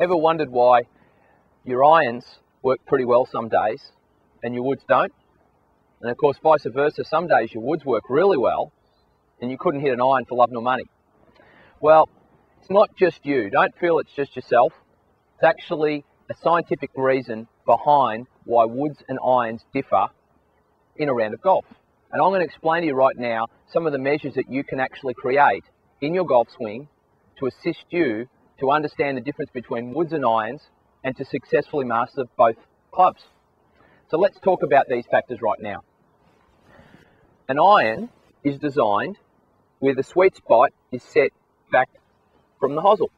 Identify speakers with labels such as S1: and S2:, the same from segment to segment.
S1: Ever wondered why your irons work pretty well some days and your woods don't? And of course, vice versa, some days your woods work really well and you couldn't hit an iron for love nor money. Well, it's not just you. Don't feel it's just yourself. It's actually a scientific reason behind why woods and irons differ in a round of golf. And I'm going to explain to you right now some of the measures that you can actually create in your golf swing to assist you to understand the difference between woods and irons and to successfully master both clubs. So let's talk about these factors right now. An iron is designed where the sweet spot is set back from the hosel.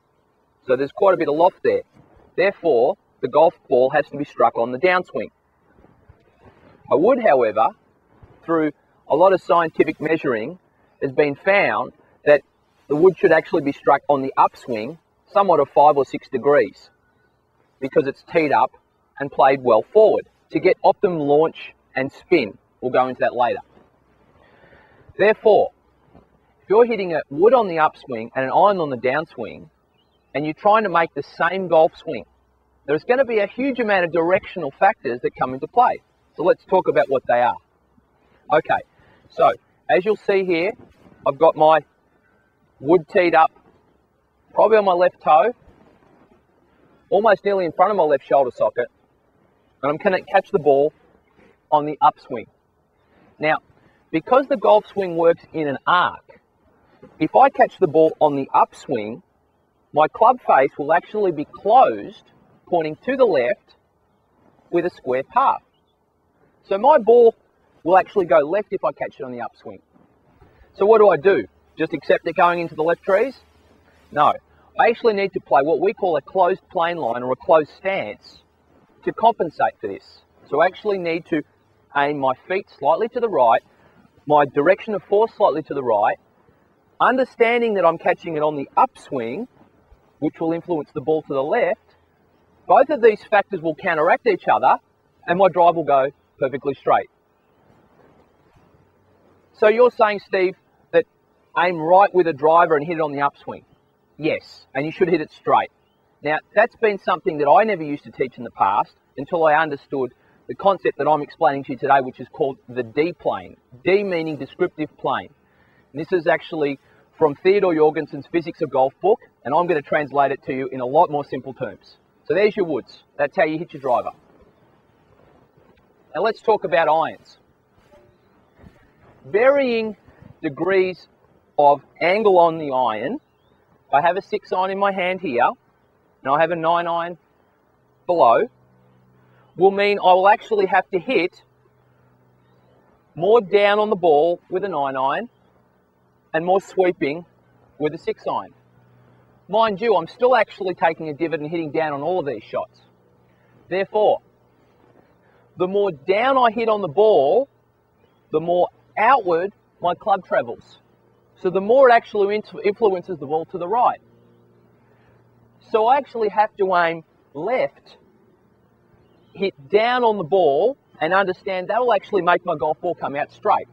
S1: So there's quite a bit of loft there. Therefore, the golf ball has to be struck on the downswing. A wood, however, through a lot of scientific measuring, has been found that the wood should actually be struck on the upswing, somewhat of 5 or 6 degrees, because it's teed up and played well forward to get optimum launch and spin. We'll go into that later. Therefore, if you're hitting a wood on the upswing and an iron on the downswing, and you're trying to make the same golf swing, there's going to be a huge amount of directional factors that come into play. So let's talk about what they are. Okay, so as you'll see here, I've got my wood teed up probably on my left toe, almost nearly in front of my left shoulder socket, and I'm going to catch the ball on the upswing. Now, because the golf swing works in an arc, if I catch the ball on the upswing, my club face will actually be closed, pointing to the left with a square path. So my ball will actually go left if I catch it on the upswing. So what do? Just accept it going into the left trees? No. I actually need to play what we call a closed plane line or a closed stance to compensate for this. So I actually need to aim my feet slightly to the right, my direction of force slightly to the right, understanding that I'm catching it on the upswing, which will influence the ball to the left. Both of these factors will counteract each other and my drive will go perfectly straight. So you're saying, Steve, that aim right with a driver and hit it on the upswing? Yes, and you should hit it straight. Now, that's been something that I never used to teach in the past until I understood the concept that I'm explaining to you today, which is called the D plane. D meaning descriptive plane. And this is actually from Theodore Jorgensen's Physics of Golf book, and I'm going to translate it to you in a lot more simple terms. So there's your woods. That's how you hit your driver. Now let's talk about irons. Varying degrees of angle on the iron. I have a 6 iron in my hand here, and I have a 9 iron below, will mean I will actually have to hit more down on the ball with a 9 iron and more sweeping with a 6 iron. Mind you, I'm still actually taking a divot and hitting down on all of these shots. Therefore, the more down I hit on the ball, the more outward my club travels. So the more it actually influences the ball to the right. So I actually have to aim left, hit down on the ball, and understand that will actually make my golf ball come out straight.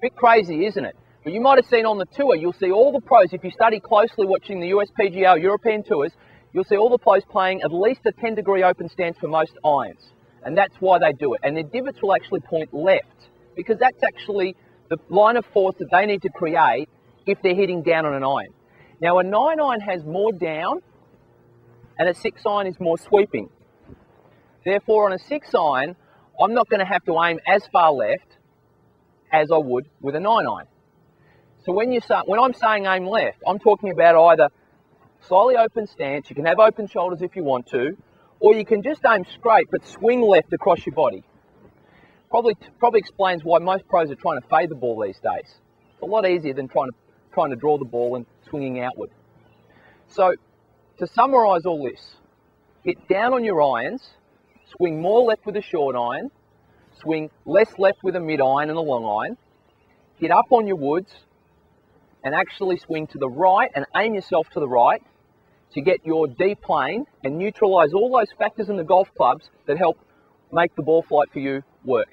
S1: Bit crazy, isn't it? But you might have seen on the tour, you'll see all the pros, if you study closely watching the USPGA or European tours, you'll see all the pros playing at least a 10-degree open stance for most irons. And that's why they do it. And their divots will actually point left, because that's actually the line of force that they need to create if they're hitting down on an iron. Now, a 9 iron has more down, and a 6 iron is more sweeping. Therefore, on a 6 iron, I'm not going to have to aim as far left as I would with a 9 iron. So when I'm saying aim left, I'm talking about either slightly open stance, you can have open shoulders if you want to, or you can just aim straight but swing left across your body. Probably explains why most pros are trying to fade the ball these days. It's a lot easier than trying to draw the ball and swinging outward. So to summarise all this, hit down on your irons, swing more left with a short iron, swing less left with a mid iron and a long iron, hit up on your woods, and actually swing to the right and aim yourself to the right to get your D plane and neutralise all those factors in the golf clubs that help make the ball flight for you work.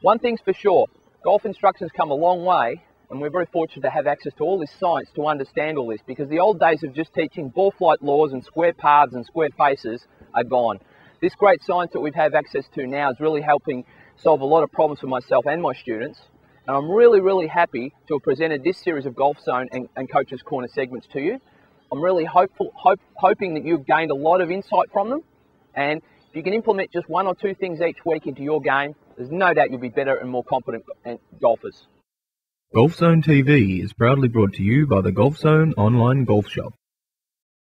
S1: One thing's for sure, golf instruction's come a long way And we're very fortunate to have access to all this science to understand all this, because the old days of just teaching ball flight laws and square paths and square faces are gone. This great science that we have access to now is really helping solve a lot of problems for myself and my students. And I'm really, really happy to have presented this series of Golf Zone and Coach's Corner segments to you. I'm really hoping that you've gained a lot of insight from them. And if you can implement just 1 or 2 things each week into your game, there's no doubt you'll be better and more competent golfers.
S2: Golf Zone TV is proudly brought to you by the Golf Zone online golf shop.